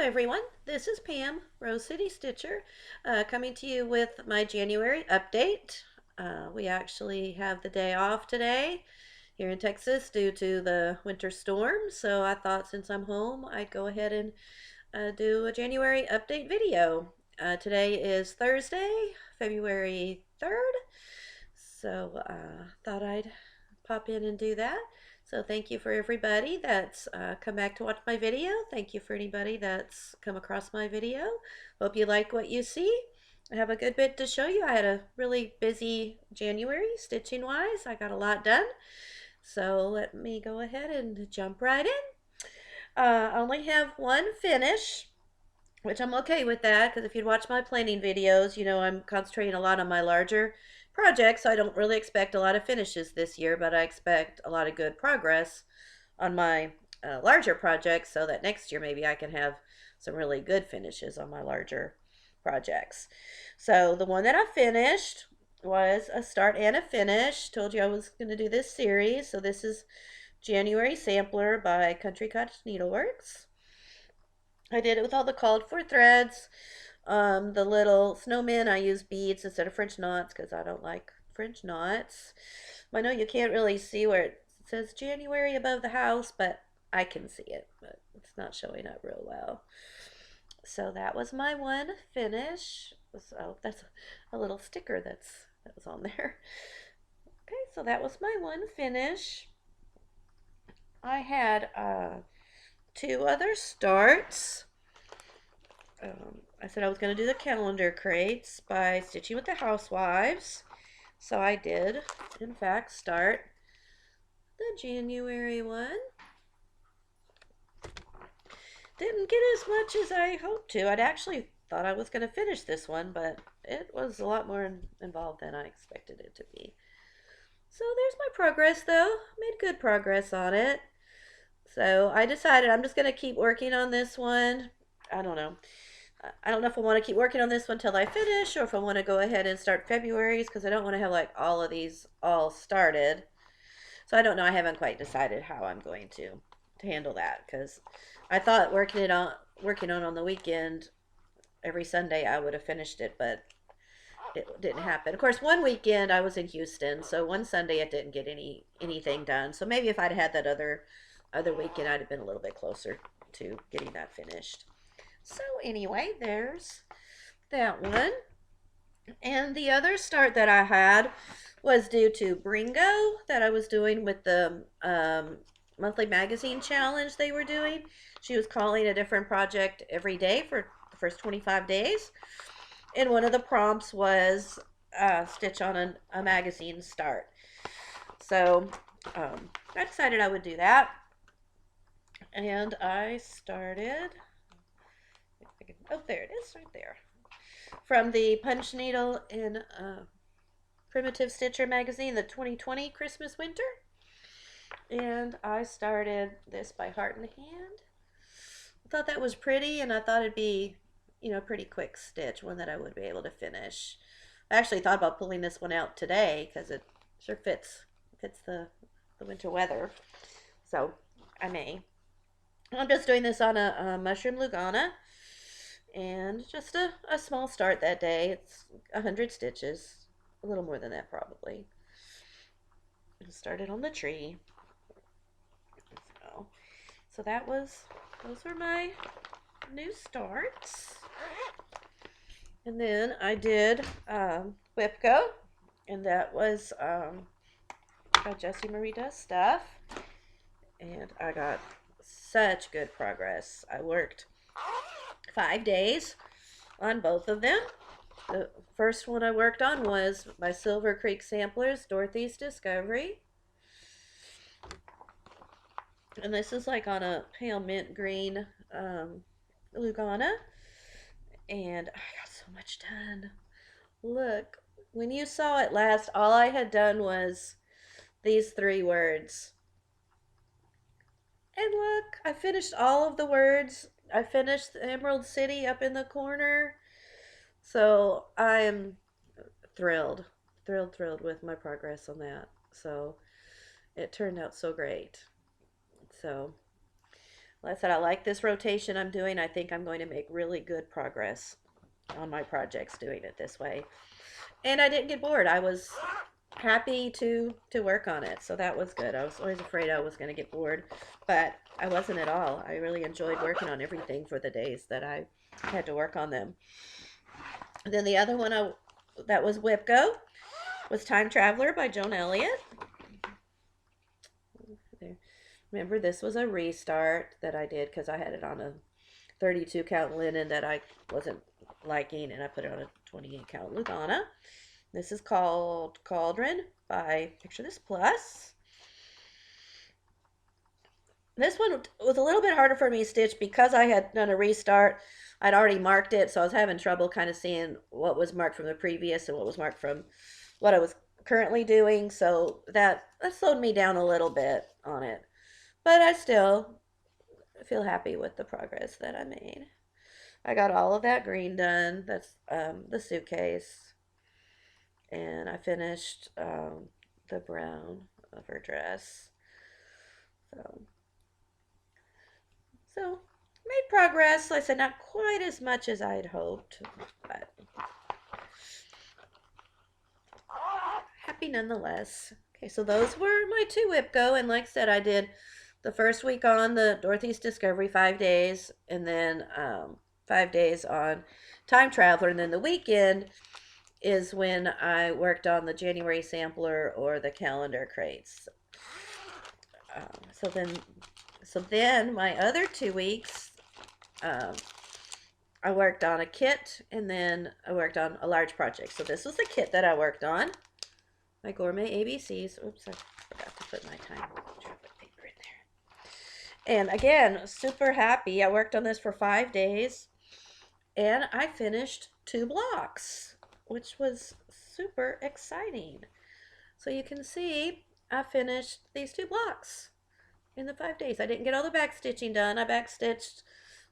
everyone, this is Pam, Rose City Stitcher, coming to you with my January update. We actually have the day off today here in Texas due to the winter storm, so I thought since I'm home I'd go ahead and do a January update video. Today is Thursday, February 3rd, so thought I'd pop in and do that. So thank you for everybody that's come back to watch my video. Thank you for anybody that's come across my video. Hope you like what you see. I have a good bit to show you. I had a really busy January stitching wise. I got a lot done. So let me go ahead and jump right in. I only have one finish, which I'm okay with that because if you'd watch my planning videos, you know I'm concentrating a lot on my larger projects, so I don't really expect a lot of finishes this year, but I expect a lot of good progress on my larger projects so that next year maybe I can have some really good finishes on my larger projects. So the one that I finished was a start and a finish. Told you I was going to do this series, so this is January Sampler by Country Cottage Needleworks. I did it with all the called for threads. The little snowmen, I use beads instead of French knots because I don't like French knots. I know you can't really see where it says January above the house, but I can see it, but it's not showing up real well. So that was my one finish. So that's a little sticker that was on there. Okay, so that was my one finish. I had two other starts. I said I was going to do the calendar crates by Stitching with the Housewives. So I did, in fact, start the January one. Didn't get as much as I hoped to. I'd actually thought I was going to finish this one, but it was a lot more involved than I expected it to be. So there's my progress, though. Made good progress on it. So I decided I'm just going to keep working on this one. I don't know. I don't know if I want to keep working on this one till I finish or if I want to go ahead and start February's because I don't want to have like all of these all started. So I don't know. I haven't quite decided how I'm going to handle that because I thought working on the weekend every Sunday I would have finished it, but it didn't happen. Of course, one weekend I was in Houston, so one Sunday it didn't get anything done. So maybe if I'd had that other weekend, I'd have been a little bit closer to getting that finished. So anyway, there's that one. And the other start that I had was due to Bringo that I was doing with the monthly magazine challenge they were doing. She was calling a different project every day for the first 25 days. And one of the prompts was stitch on a magazine start. So I decided I would do that. And I started, oh, there it is right there. From the Punch Needle in Primitive Stitcher magazine, the 2020 Christmas Winter. And I started this by Heart in the Hand. I thought that was pretty, and I thought it'd be, you know, a pretty quick stitch, one that I would be able to finish. I actually thought about pulling this one out today because it sure fits the winter weather. So I may. I'm just doing this on a mushroom Lugana. And just a small start that day. It's 100 stitches. A little more than that probably. I started on the tree. So those were my new starts. And then I did Whipco. And that was how Jessie Marie Does Stuff. And I got such good progress. I worked 5 days on both of them. The first one I worked on was by Silver Creek Samplers, Dorothy's Discovery. And this is like on a pale mint green Lugana. And I got so much done. Look, when you saw it last, all I had done was these 3 words. And look, I finished all of the words. I finished the Emerald City up in the corner. So I am thrilled with my progress on that. So it turned out so great. So Like I said, I like this rotation I'm doing. I think I'm going to make really good progress on my projects doing it this way. And I didn't get bored. I was happy to work on it, so that was good. I was always afraid I was going to get bored, but I wasn't at all. I really enjoyed working on everything for the days that I had to work on them. And then the other one that was Whipco was Time Traveler by Joan Elliott. Remember, this was a restart that I did because I had it on a 32 count linen that I wasn't liking, and I put it on a 28 count Lugana. This is called Cauldron by Picture This Plus. This one was a little bit harder for me to stitch because I had done a restart. I'd already marked it, so I was having trouble kind of seeing what was marked from the previous and what was marked from what I was currently doing. So that slowed me down a little bit on it. But I still feel happy with the progress that I made. I got all of that green done. That's the suitcase. And I finished the brown of her dress. So made progress. Like I said, not quite as much as I had hoped, but happy nonetheless. Okay, so those were my 2 Whipco, and like I said, I did the first week on the Dorothy's Discovery 5 days, and then 5 days on Time Traveler, and then the weekend is when I worked on the January sampler or the calendar crates. So then my other 2 weeks, I worked on a kit, and then I worked on a large project. So this was the kit that I worked on, my Gourmet ABCs. Oops, I forgot to put my time chocolate paper in there. And again, super happy. I worked on this for 5 days, and I finished 2 blocks, which was super exciting. So you can see I finished these 2 blocks in the 5 days. I didn't get all the back stitching done. I back stitched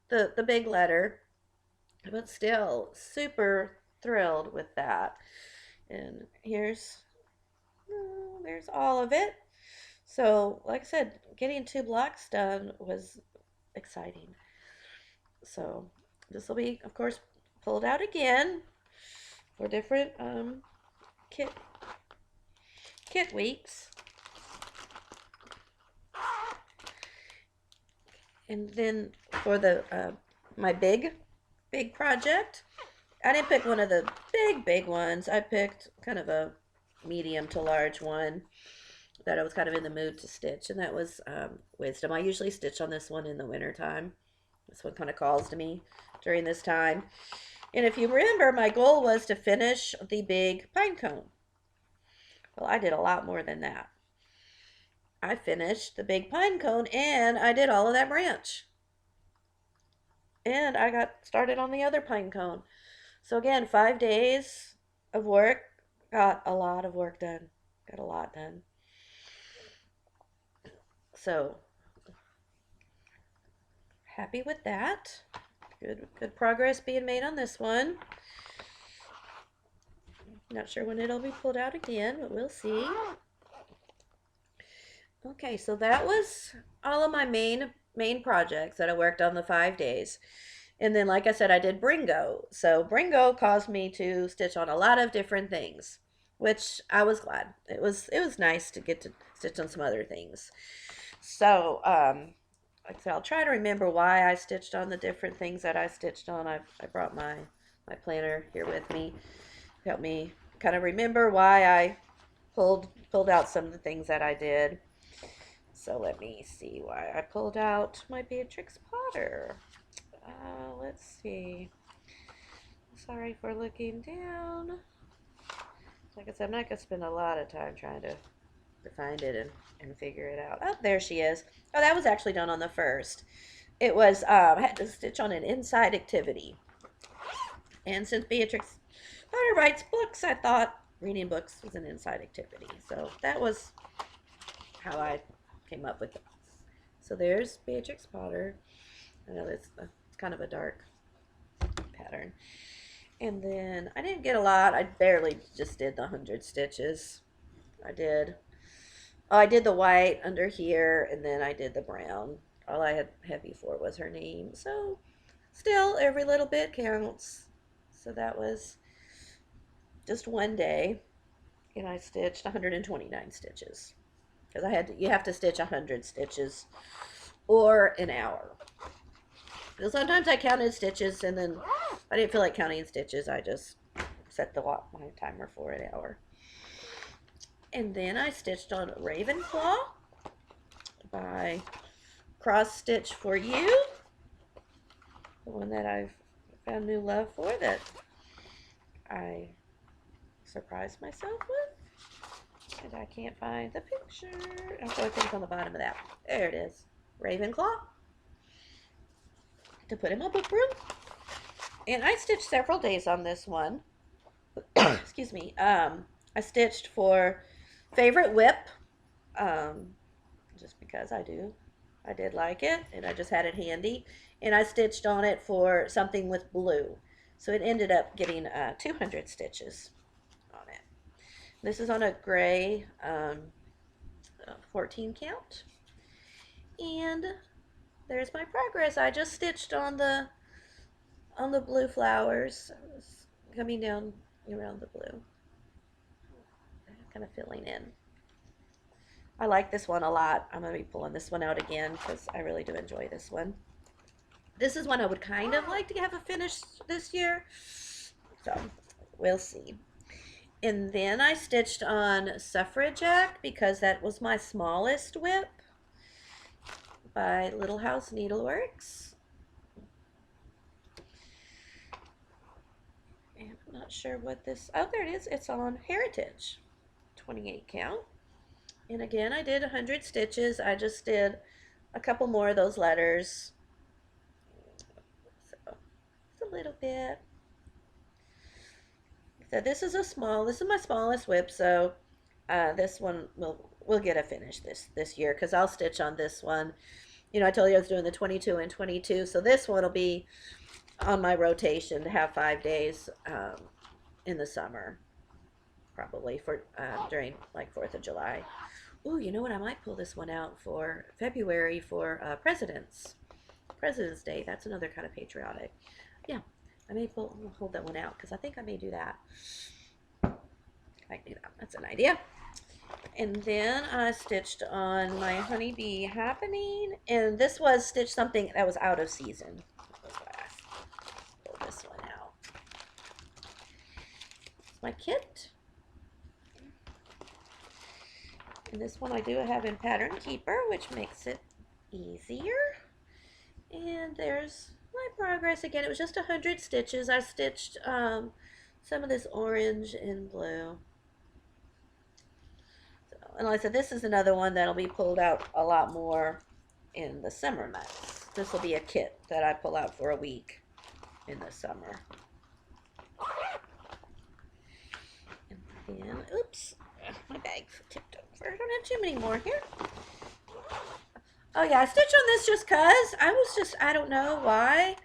the big letter, but still super thrilled with that. And there's all of it. So like I said, getting 2 blocks done was exciting. So this will be, of course, pulled out again for different kit weeks. And then for the my big project, I didn't pick one of the big ones. I picked kind of a medium to large one that I was kind of in the mood to stitch, and that was Wisdom. I usually stitch on this one in the winter time. This one kind of calls to me during this time. And if you remember, my goal was to finish the big pine cone. Well, I did a lot more than that. I finished the big pine cone, and I did all of that branch. And I got started on the other pine cone. So again, 5 days of work, got a lot of work done. Got a lot done. So happy with that. Good progress being made on this one. Not sure when it'll be pulled out again, but we'll see. Okay, so that was all of my main projects that I worked on the 5 days. And then, like I said, I did Bringo. So Bringo caused me to stitch on a lot of different things, which I was glad. It was nice to get to stitch on some other things. So, like I said, I'll try to remember why I stitched on the different things that I stitched on. I brought my planner here with me. Help me kind of remember why I pulled out some of the things that I did. So let me see why I pulled out my Beatrix Potter. Let's see. Sorry for looking down. Like I said, I'm not going to spend a lot of time trying to find it and figure it out. Oh, there she is. Oh, that was actually done on the first. It was, I had to stitch on an inside activity. And since Beatrix Potter writes books, I thought reading books was an inside activity. So that was how I came up with it. So there's Beatrix Potter. I know it's kind of a dark pattern. And then I didn't get a lot. I barely just did the 100 stitches. I did the white under here, and then I did the brown all I had before was her name. So still, every little bit counts. So that was just one day, and I stitched 129 stitches because you have to stitch 100 stitches or an hour. Because sometimes I counted stitches, and then I didn't feel like counting stitches. I just set my timer for an hour. And then I stitched on Ravenclaw by Cross Stitch for You, the one that I've found new love for, that I surprised myself with. And I can't find the picture. I think it's on the bottom of that. There it is. Ravenclaw. To put in my book room. And I stitched several days on this one. Excuse me. I stitched for Favorite Whip. Just because I did like it, and I just had it handy. And I stitched on it for Something with Blue. So it ended up getting 200 stitches on it. This is on a gray 14 count. And there's my progress. I just stitched on the blue flowers. I was coming down around the blue. Kind of filling in. I like this one a lot. I'm going to be pulling this one out again because I really do enjoy this one. This is one I would kind of like to have a finish this year. So, we'll see. And then I stitched on Suffragette because that was my smallest whip by Little House Needleworks. And I'm not sure what this, oh, there it is. It's on Heritage, 28 count. And again, I did 100 stitches. I just did a couple more of those letters. So, just a little bit. So this is my smallest whip, so this one will get a finish this year because I'll stitch on this one. You know, I told you I was doing the 22 and 22, so this one will be on my rotation to have 5 days in the summer, probably for during like 4th of July. Ooh, you know what? I might pull this one out for February for President's Day. That's another kind of patriotic. Yeah, I may hold that one out because I think I may do that. I might do that. That's an idea. And then I stitched on my Honeybee Happening, and this was stitched something that was out of season. That's why I pulled this one out. It's my kit. And this one I do have in Pattern Keeper, which makes it easier. And there's my progress again. It was just 100 stitches. I stitched some of this orange and blue. So, and like I said, this is another one that'll be pulled out a lot more in the summer months. This will be a kit that I pull out for a week in the summer. And then, oops, my bag tipped over. I don't have too many more here. Oh yeah, I stitched on this just cause I don't know why.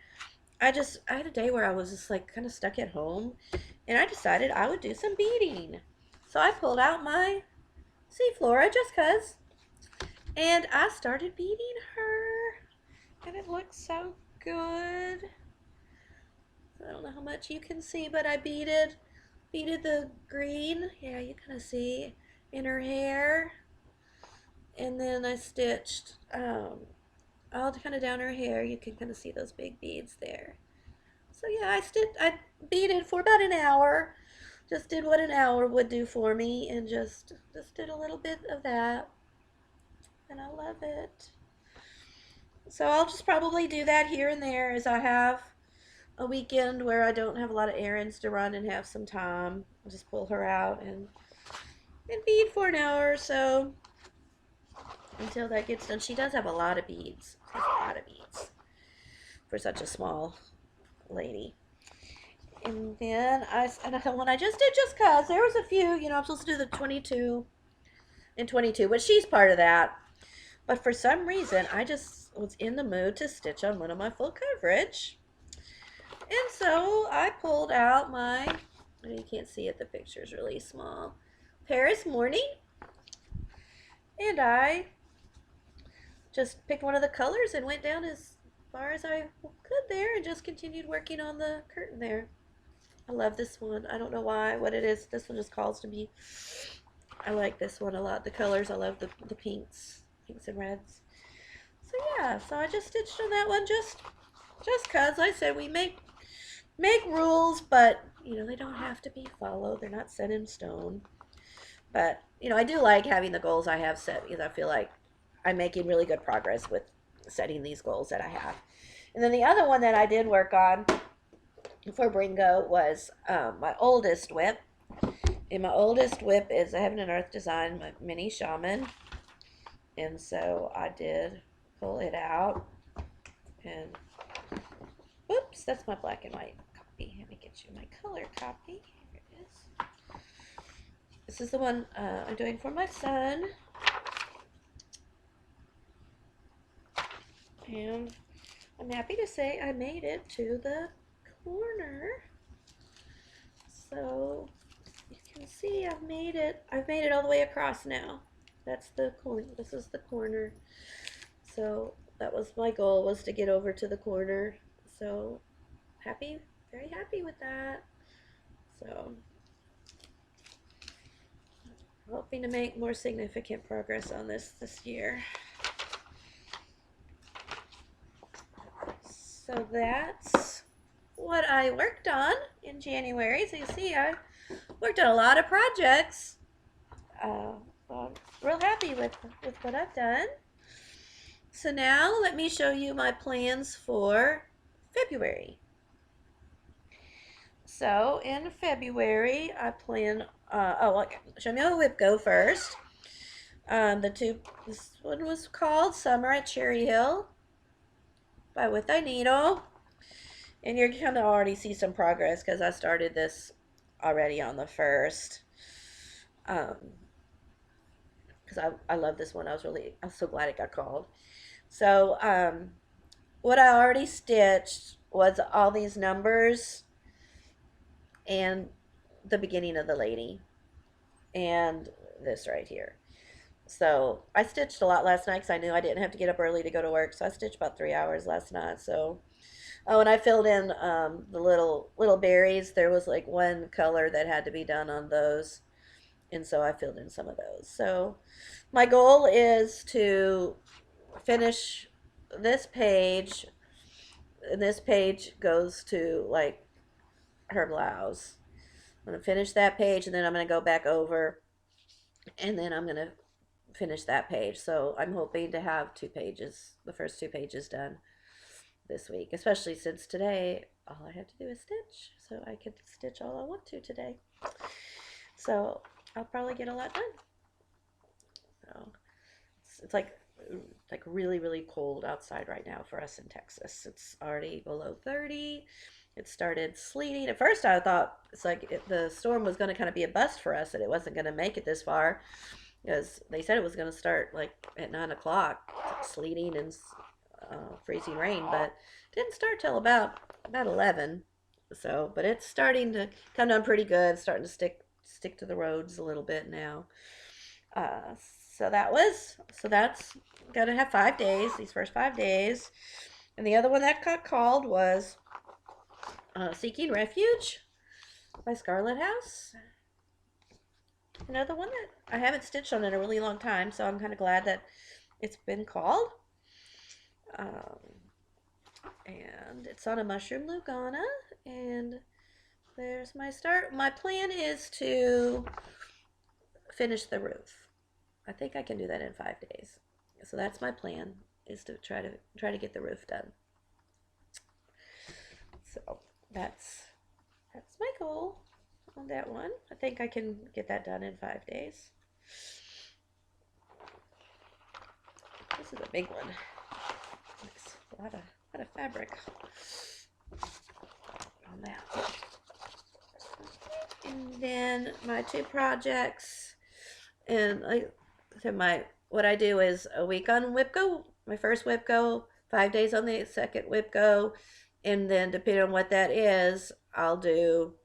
I had a day where I was just like kind of stuck at home, and I decided I would do some beading. So I pulled out my Seaflora just cause, and I started beading her, and it looks so good. I don't know how much you can see, but I beaded the green. Yeah, you kind of see in her hair. And then I stitched all kind of down her hair. You can kind of see those big beads there. So yeah, I beaded for about an hour. Just did what an hour would do for me, and just did a little bit of that. And I love it. So I'll just probably do that here and there as I have a weekend where I don't have a lot of errands to run and have some time. I'll just pull her out and bead for an hour or so until that gets done. She does have a lot of beads. She has a lot of beads for such a small lady. And then when I just did just cause, there was a few, you know, I'm supposed to do the 22 and 22, but she's part of that. But for some reason, I just was in the mood to stitch on one of my full coverage. And so I pulled out my, you can't see it, the picture's really small, Paris Morning. And I just picked one of the colors and went down as far as I could there and just continued working on the curtain there. I love this one. I don't know why, what it is. This one just calls to me. I like this one a lot. The colors, I love the pinks and reds. So yeah, so I just stitched on that one just cause like I said we make rules, but you know they don't have to be followed. They're not set in stone. But you know I do like having the goals I have set because I feel like I'm making really good progress with setting these goals that I have. And then the other one that I did work on for Bringo was my oldest whip. And my oldest whip is a Heaven and Earth design, my mini shaman. And so I did pull it out. And whoops, that's my black and white copy. Let me get you my color copy. Here it is. This is the one I'm doing for my son. And I'm happy to say I made it to the corner. So you can see I've made it all the way across now. That's the corner. This is the corner. So that was my goal, was to get over to the corner. So happy, very happy with that. So hoping to make more significant progress on this year. So that's what I worked on in January. So you see I worked on a lot of projects. I'm real happy with what I've done. So now let me show you my plans for February. So in February, I plan, show me how whip go first. This one was called Summer at Cherry Hill by With Thy Needle. And you're going to already see some progress because I started this already on the 1st. Because I love this one. I'm so glad it got called. So what I already stitched was all these numbers and the beginning of the lady and this right here. So I stitched a lot last night because I knew I didn't have to get up early to go to work. So I stitched about 3 hours last night. So oh, and I filled in the little berries. There was like one color that had to be done on those, and so I filled in some of those. So my goal is to finish this page, and this page goes to like her blouse. I'm going to finish that page, and then I'm going to go back over, and then I'm going to finish that page. So I'm hoping to have 2 pages, the first 2 pages done this week, especially since today all I have to do is stitch, so I could stitch all I want to today. So I'll probably get a lot done. So it's like really cold outside right now for us in Texas. It's already below 30. It started sleeting. At first I thought it's like the storm was going to kind of be a bust for us, that it wasn't going to make it this far, because they said it was going to start like at 9 o'clock, sleeting and freezing rain, but didn't start till about 11. So, but it's starting to come down pretty good. It's starting to stick to the roads a little bit now. So that's gonna have 5 days. These first 5 days, and the other one that got called was Seeking Refuge by Scarlet House. Another one that I haven't stitched on in a really long time, so I'm kind of glad that it's been called. And it's on a mushroom Lugana, and there's my start. My plan is to finish the roof. I think I can do that in 5 days. So that's my plan, is to try to get the roof done. So that's my goal on that one. I think I can get that done in 5 days. This is a big one. It's a lot of fabric on that. And then my 2 projects, and what I do is a week on whip go, my first whip go, 5 days on the second whip go, and then depending on what that is, I'll do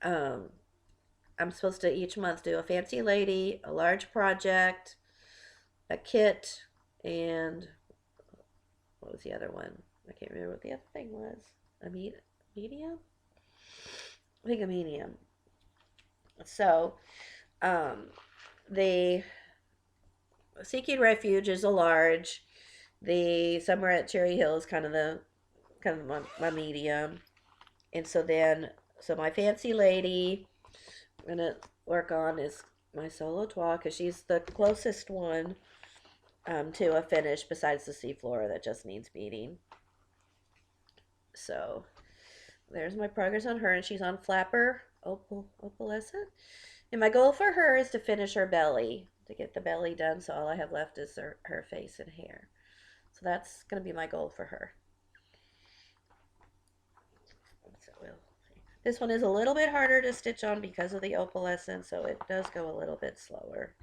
I'm supposed to each month do a fancy lady, a large project, a kit, and what was the other one? I can't remember what the other thing was. A medium? I think a medium. So, um, the Seeking Refuge is a large. The Somewhere at Cherry Hill is kind of my medium. And so my Fancy Lady I'm gonna work on is my Solo Trois because she's the closest one to a finish besides the Seaflora that just needs beading. So there's my progress on her, and she's on Flapper Opalescent. And my goal for her is to finish her belly, to get the belly done, so all I have left is her face and hair. So that's going to be my goal for her. So this one is a little bit harder to stitch on because of the opalescent, so it does go a little bit slower.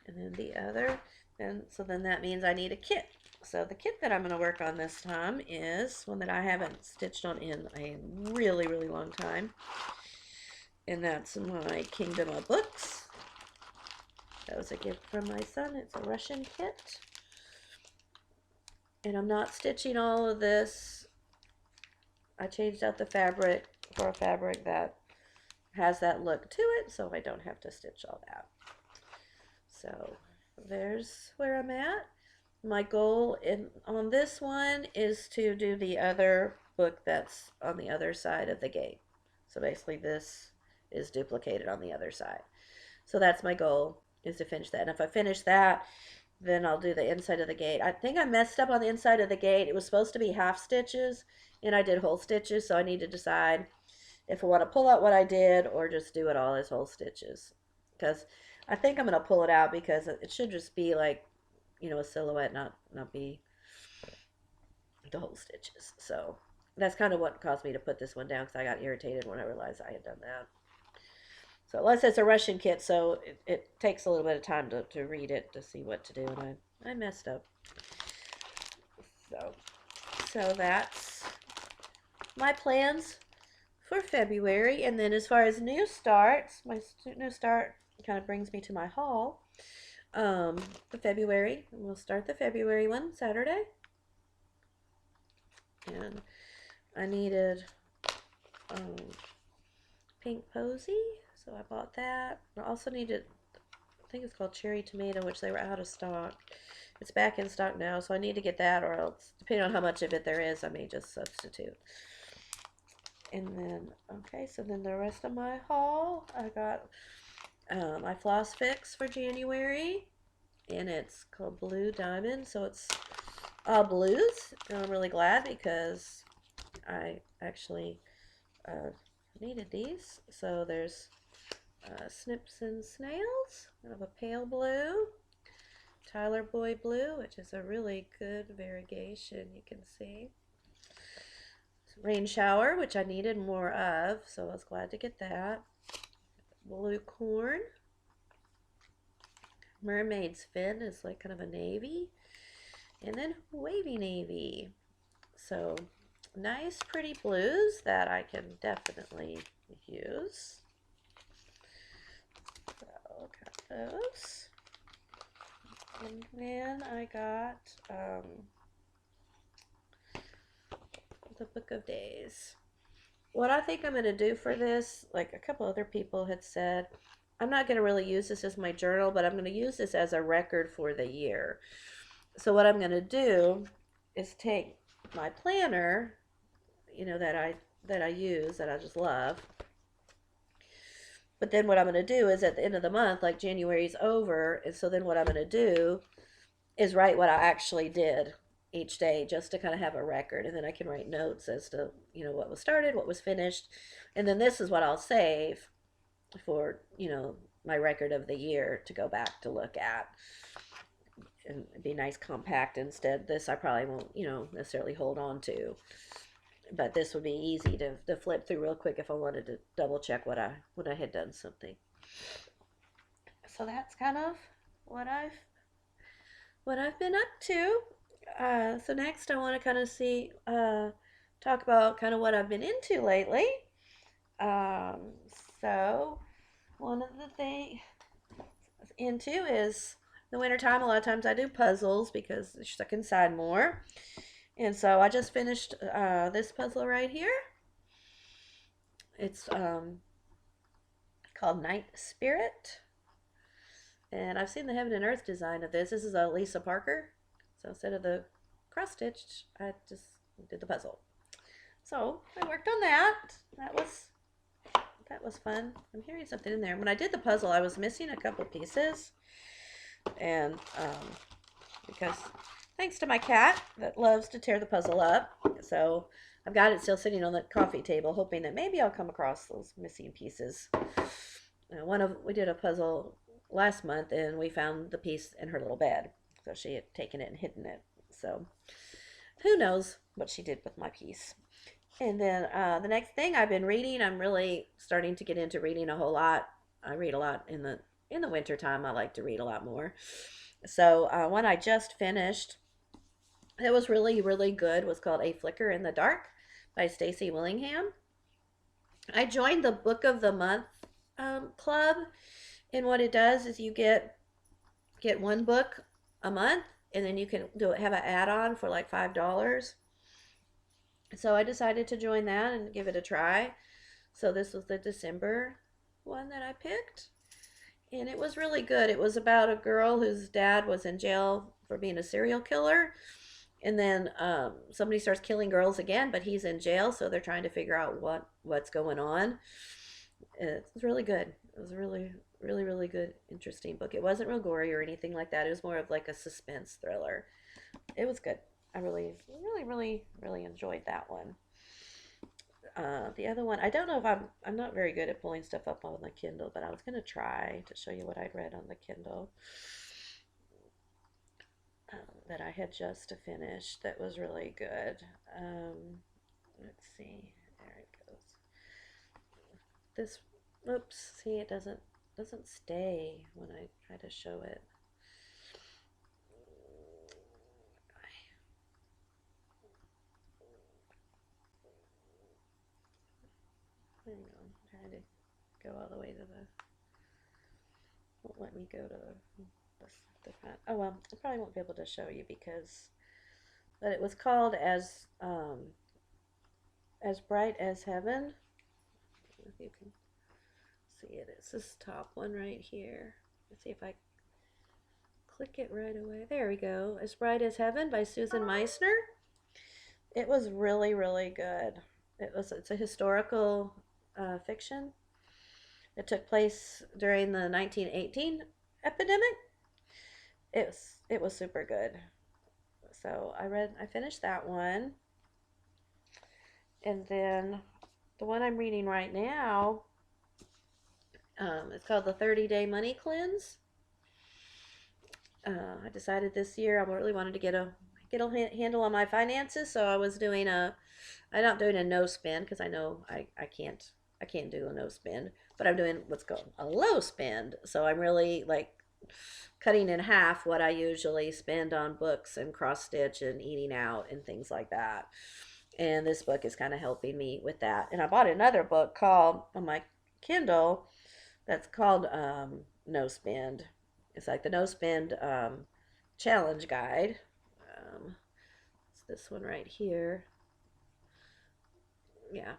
And then the other, and so then that means I need a kit. So the kit that I'm going to work on this time is one that I haven't stitched on in a really, really long time. And that's my Kingdom of Books. That was a gift from my son. It's a Russian kit. And I'm not stitching all of this. I changed out the fabric for a fabric that has that look to it, so I don't have to stitch all that. So there's where I'm at. My goal on this one is to do the other book that's on the other side of the gate. So basically this is duplicated on the other side. So that's my goal, is to finish that. And if I finish that, then I'll do the inside of the gate. I think I messed up on the inside of the gate. It was supposed to be half stitches, and I did whole stitches, so I need to decide if I want to pull out what I did or just do it all as whole stitches. Because I think I'm going to pull it out because it should just be like, you know, a silhouette, not be the whole stitches. So that's kind of what caused me to put this one down, because I got irritated when I realized I had done that. So unless it's a Russian kit, so it takes a little bit of time to read it to see what to do, and I messed up. So that's my plans for February. And then as far as new starts, my new start kind of brings me to my haul. The February, we'll start the February one Saturday. And I needed pink posy, so I bought that. I also needed, I think it's called cherry tomato, which they were out of stock. It's back in stock now, so I need to get that, or else, depending on how much of it there is, I may just substitute. And then, okay, so then the rest of my haul, I got my floss fix for January, and it's called Blue Diamond, so it's all blues, and I'm really glad because I actually needed these. So there's Snips and Snails, kind of a pale blue, Tyler Boy blue, which is a really good variegation, you can see. Rain Shower, which I needed more of, so I was glad to get that. Blue Corn. Mermaid's Fin is like kind of a navy. And then Wavy Navy. So nice pretty blues that I can definitely use. So got those. And then I got the Book of Days. What I think I'm going to do for this, like a couple other people had said, I'm not going to really use this as my journal, but I'm going to use this as a record for the year. So what I'm going to do is take my planner, you know, that I use, that I just love. But then what I'm going to do is at the end of the month, like January's over, and so then what I'm going to do is write what I actually did each day, just to kind of have a record, and then I can write notes as to, you know, what was started, what was finished, and then this is what I'll save for, you know, my record of the year to go back to look at, and it'd be nice compact. Instead, this I probably won't, you know, necessarily hold on to, but this would be easy to flip through real quick if I wanted to double check when I had done something. So that's kind of what I've been up to. So next I want to kind of talk about kind of what I've been into lately. So one of the things into is the wintertime. A lot of times I do puzzles because they're stuck inside more. And so I just finished this puzzle right here. It's called Night Spirit. And I've seen the Heaven and Earth design of this. This is a Lisa Parker. So instead of the cross stitched, I just did the puzzle. So I worked on that. That was fun. I'm hearing something in there. When I did the puzzle, I was missing a couple pieces. And because thanks to my cat that loves to tear the puzzle up. So I've got it still sitting on the coffee table, hoping that maybe I'll come across those missing pieces. We did a puzzle last month, and we found the piece in her little bed. So she had taken it and hidden it. So who knows what she did with my piece. And then the next thing I've been reading, I'm really starting to get into reading a whole lot. I read a lot in the winter time. I like to read a lot more. So one I just finished, it was really, really good, was called A Flicker in the Dark by Stacey Willingham. I joined the Book of the Month club, and what it does is you get one book a month, and then you can have an add-on for like $5. So I decided to join that and give it a try. So this was the December one that I picked, and it was really good. It was about a girl whose dad was in jail for being a serial killer, and then somebody starts killing girls again, but he's in jail, so they're trying to figure out what's going on. It's really good. It was a really, really, really good, interesting book. It wasn't real gory or anything like that. It was more of like a suspense thriller. It was good. I really, really, really, really enjoyed that one. The other one, I don't know if I'm not very good at pulling stuff up on the Kindle, but I was gonna try to show you what I'd read on the Kindle that I had just finished. That was really good. Let's see. There it goes. This, oops. See, it doesn't stay when I try to show it. Hang on, I'm trying to go all the way to the. Won't let me go to the front. Oh well, I probably won't be able to show you because, but it was called as bright as heaven. If you can see it, it's this top one right here. Let's see if I click it right away. There we go. As Bright as Heaven by Susan Meissner. It was really, really good. It's a historical fiction. It took place during the 1918 epidemic. It was super good. So I finished that one. And then the one I'm reading right now, it's called The 30-Day Money Cleanse. I decided this year I really wanted to get a handle on my finances, so I'm not doing a no spend because I know I can't do a no spend, but I'm doing what's called a low spend. So I'm really like cutting in half what I usually spend on books and cross stitch and eating out and things like that. And this book is kind of helping me with that. And I bought another book called on my Kindle that's called No Spend. It's like the No Spend challenge guide. It's this one right here. Yeah.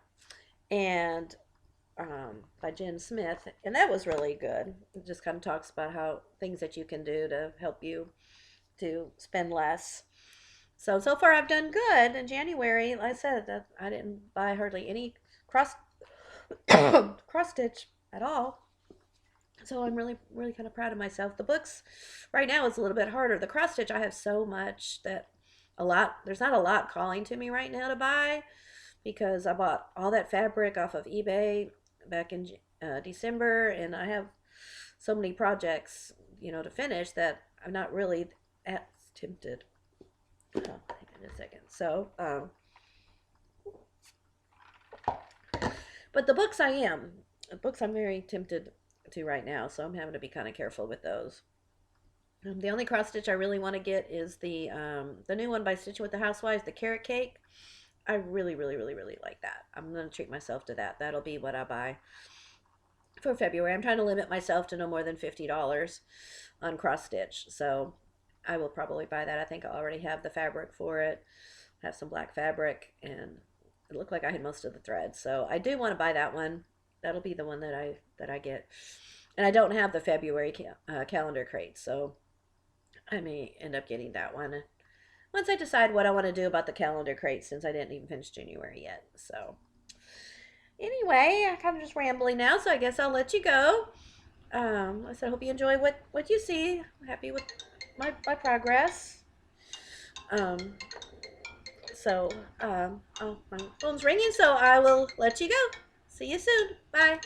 And by Jen Smith. And that was really good. It just kind of talks about how things that you can do to help you to spend less. So far I've done good. In January, like I said, that I didn't buy hardly any cross cross stitch at all. So I'm really, really kind of proud of myself. The books right now is a little bit harder. The cross stitch, I have so much that there's not a lot calling to me right now to buy because I bought all that fabric off of eBay back in December, and I have so many projects, to finish that I'm not really as tempted. Oh, hang on a second. So, but the books I'm very tempted to right now, so I'm having to be kind of careful with those. The only cross stitch I really want to get is the new one by Stitching with the Housewives, the carrot cake. I really, really, really, really like that. I'm gonna treat myself to that. That'll be what I buy for February. I'm trying to limit myself to no more than $50 on cross stitch. So I will probably buy that. I think I already have the fabric for it. I have some black fabric, and it looked like I had most of the threads. So I do want to buy that one. That'll be the one that I get. And I don't have the February calendar crate, so I may end up getting that one once I decide what I want to do about the calendar crate, since I didn't even finish January yet. So anyway, I'm kind of just rambling now, so I guess I'll let you go. I said I hope you enjoy what you see. I'm happy with my progress. Um, oh, my phone's ringing, so I will let you go. See you soon. Bye.